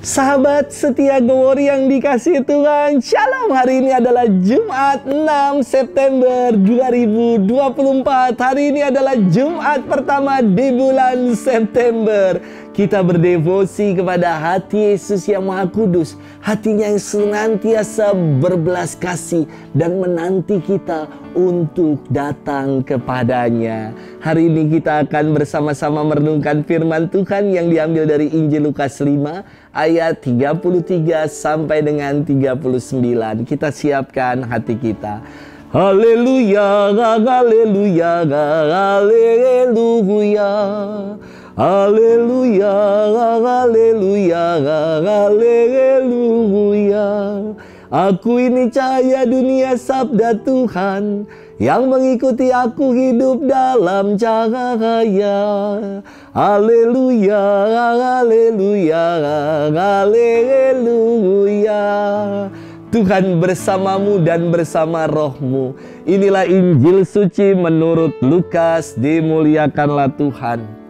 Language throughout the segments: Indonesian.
Sahabat setia Glory yang dikasihi Tuhan, Shalom. Hari ini adalah Jumat 6 September 2024. Hari ini adalah Jumat pertama di bulan September. Kita berdevosi kepada hati Yesus yang Maha Kudus, hatinya yang senantiasa berbelas kasih dan menanti kita untuk datang kepadanya. Hari ini kita akan bersama-sama merenungkan firman Tuhan yang diambil dari Injil Lukas 5 ayat 33 sampai dengan 39. Kita siapkan hati kita. Haleluya, haleluya, haleluya. Haleluya, haleluya, haleluya. Aku ini cahaya dunia, sabda Tuhan, yang mengikuti aku hidup dalam cahaya. Haleluya, haleluya, haleluya. Tuhan bersamamu dan bersama rohmu. Inilah Injil suci menurut Lukas. Dimuliakanlah Tuhan.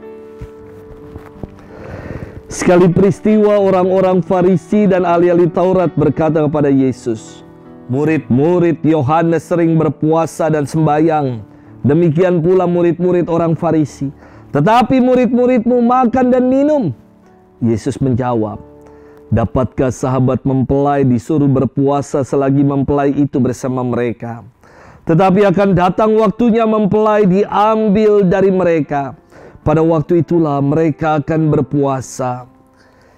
Sekali peristiwa, orang-orang Farisi dan ahli-ahli Taurat berkata kepada Yesus, "Murid-murid Yohanes sering berpuasa dan sembahyang, demikian pula murid-murid orang Farisi. Tetapi murid-muridmu makan dan minum." Yesus menjawab, "Dapatkah sahabat mempelai disuruh berpuasa selagi mempelai itu bersama mereka? Tetapi akan datang waktunya mempelai diambil dari mereka. Pada waktu itulah mereka akan berpuasa."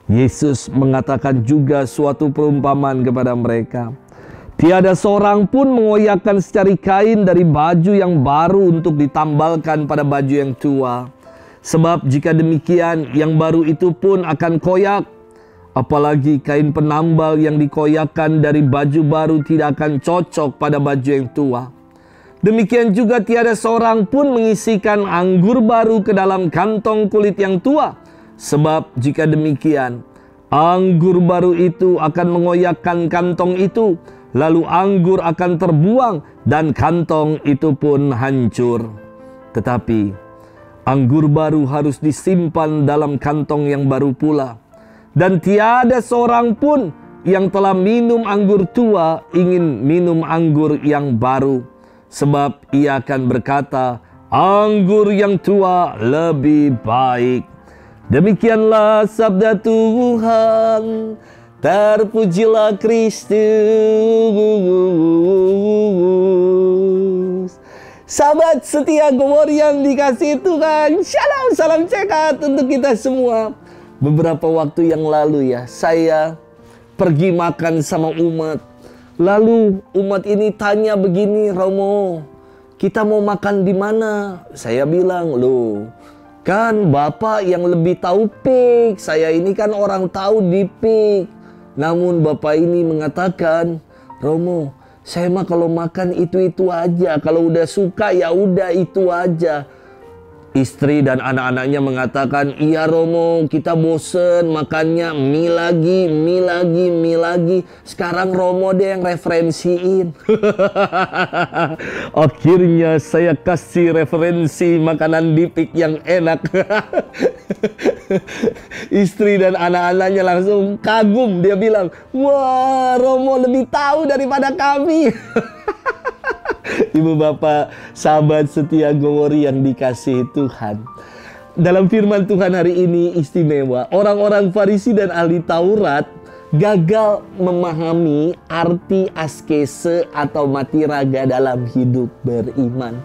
Yesus mengatakan juga suatu perumpamaan kepada mereka. "Tiada seorang pun mengoyakkan secari kain dari baju yang baru untuk ditambalkan pada baju yang tua. Sebab jika demikian, yang baru itu pun akan koyak. Apalagi kain penambal yang dikoyakkan dari baju baru tidak akan cocok pada baju yang tua. Demikian juga tiada seorang pun mengisikan anggur baru ke dalam kantong kulit yang tua. Sebab jika demikian, anggur baru itu akan mengoyakkan kantong itu, lalu anggur akan terbuang dan kantong itu pun hancur. Tetapi anggur baru harus disimpan dalam kantong yang baru pula. Dan tiada seorang pun yang telah minum anggur tua ingin minum anggur yang baru. Sebab ia akan berkata, anggur yang tua lebih baik." Demikianlah sabda Tuhan. Terpujilah Kristus. Sahabat setia Glory yang dikasihi Tuhan, Shalom, salam sehat untuk kita semua. Beberapa waktu yang lalu ya, saya pergi makan sama umat. Lalu umat ini tanya begini, "Romo, kita mau makan di mana?" Saya bilang, "Loh, kan Bapak yang lebih tahu pik. Saya ini kan orang tahu di pik." Namun Bapak ini mengatakan, "Romo, saya mah kalau makan itu-itu aja. Kalau udah suka ya udah itu aja." Istri dan anak-anaknya mengatakan, "Iya Romo, kita bosen makannya mie lagi, mie lagi, mie lagi. Sekarang Romo deh yang referensiin." Akhirnya saya kasih referensi makanan dipik yang enak. Istri dan anak-anaknya langsung kagum. Dia bilang, "Wah, Romo lebih tahu daripada kami." Ibu bapak, sahabat setia Glory yang dikasihi Tuhan. Dalam firman Tuhan hari ini istimewa. Orang-orang Farisi dan ahli Taurat gagal memahami arti askese atau mati raga dalam hidup beriman.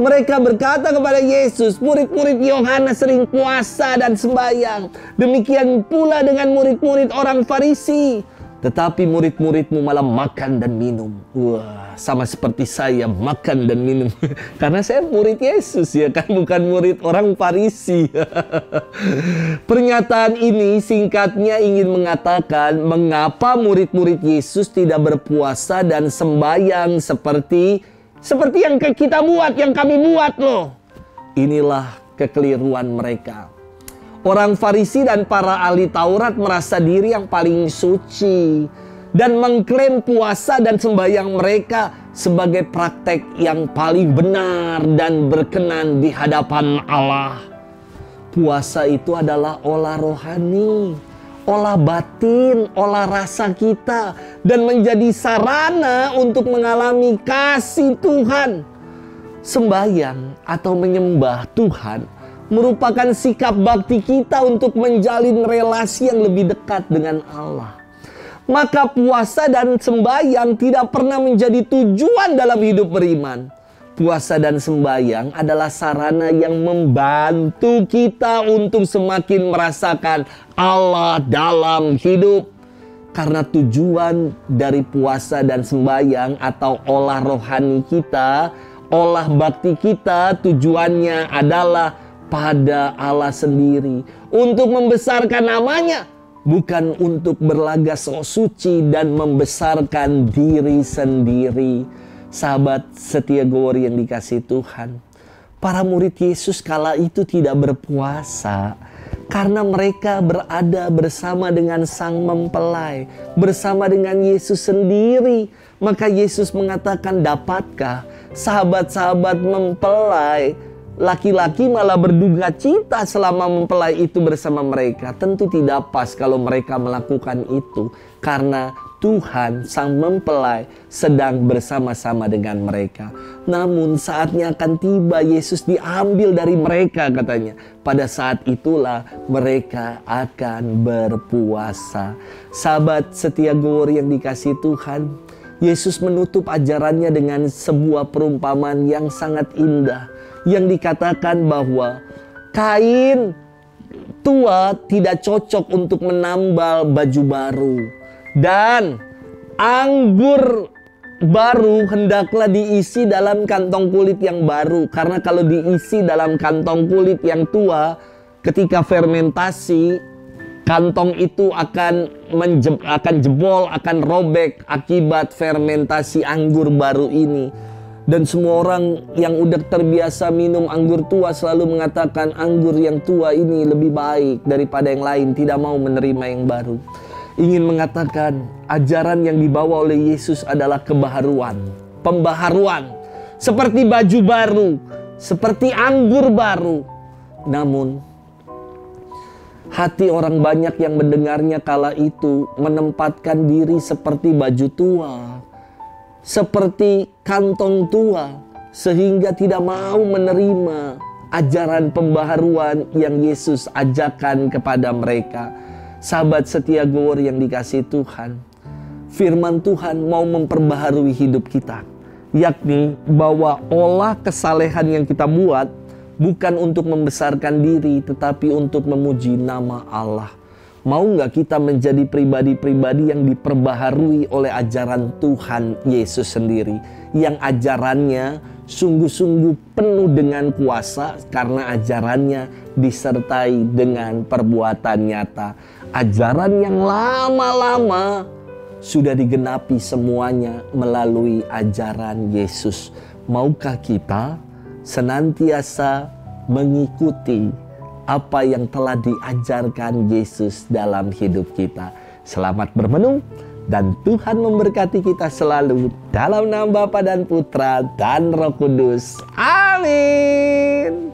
Mereka berkata kepada Yesus, "Murid-murid Yohanes sering puasa dan sembahyang. Demikian pula dengan murid-murid orang Farisi. Tetapi murid-muridmu malah makan dan minum." Wah, sama seperti saya makan dan minum. Karena saya murid Yesus ya kan, bukan murid orang Farisi. Pernyataan ini singkatnya ingin mengatakan mengapa murid-murid Yesus tidak berpuasa dan sembahyang seperti yang kita buat, yang kami buat loh. Inilah kekeliruan mereka. Orang Farisi dan para ahli Taurat merasa diri yang paling suci dan mengklaim puasa dan sembahyang mereka sebagai praktek yang paling benar dan berkenan di hadapan Allah. Puasa itu adalah olah rohani. olah batin, olah rasa kita, dan menjadi sarana untuk mengalami kasih Tuhan. Sembahyang atau menyembah Tuhan merupakan sikap bakti kita untuk menjalin relasi yang lebih dekat dengan Allah. Maka puasa dan sembahyang tidak pernah menjadi tujuan dalam hidup beriman. Puasa dan sembahyang adalah sarana yang membantu kita untuk semakin merasakan Allah dalam hidup. Karena tujuan dari puasa dan sembahyang atau olah rohani kita, olah bakti kita, tujuannya adalah pada Allah sendiri. Untuk membesarkan namanya, bukan untuk berlagak sok suci dan membesarkan diri sendiri. Sahabat setia Gowori yang dikasihi Tuhan, para murid Yesus kala itu tidak berpuasa karena mereka berada bersama dengan sang mempelai, bersama dengan Yesus sendiri. Maka Yesus mengatakan, dapatkah sahabat-sahabat mempelai laki-laki malah berduka cita selama mempelai itu bersama mereka? Tentu tidak pas kalau mereka melakukan itu, karena Tuhan sang mempelai sedang bersama-sama dengan mereka. Namun saatnya akan tiba Yesus diambil dari mereka, katanya. Pada saat itulah mereka akan berpuasa. Sahabat setia Gowori yang dikasihi Tuhan, Yesus menutup ajarannya dengan sebuah perumpamaan yang sangat indah, yang dikatakan bahwa kain tua tidak cocok untuk menambal baju baru, dan anggur baru hendaklah diisi dalam kantong kulit yang baru. Karena kalau diisi dalam kantong kulit yang tua, ketika fermentasi, kantong itu akan jebol, akan robek akibat fermentasi anggur baru ini. Dan semua orang yang udah terbiasa minum anggur tua selalu mengatakan anggur yang tua ini lebih baik daripada yang lain, tidak mau menerima yang baru. Ingin mengatakan ajaran yang dibawa oleh Yesus adalah kebaharuan, pembaharuan, seperti baju baru, seperti anggur baru. Namun hati orang banyak yang mendengarnya kala itu menempatkan diri seperti baju tua, seperti kantong tua, sehingga tidak mau menerima ajaran pembaharuan yang Yesus ajarkan kepada mereka. Sahabat setia Gowori yang dikasihi Tuhan, firman Tuhan mau memperbaharui hidup kita, yakni bahwa olah kesalehan yang kita buat bukan untuk membesarkan diri, tetapi untuk memuji nama Allah. Mau nggak kita menjadi pribadi-pribadi yang diperbaharui oleh ajaran Tuhan Yesus sendiri, yang ajarannya sungguh-sungguh penuh dengan kuasa, karena ajarannya disertai dengan perbuatan nyata. Ajaran yang lama-lama sudah digenapi semuanya melalui ajaran Yesus. Maukah kita senantiasa mengikuti apa yang telah diajarkan Yesus dalam hidup kita? Selamat bermenung, dan Tuhan memberkati kita selalu dalam nama Bapa dan Putra dan Roh Kudus. Amin.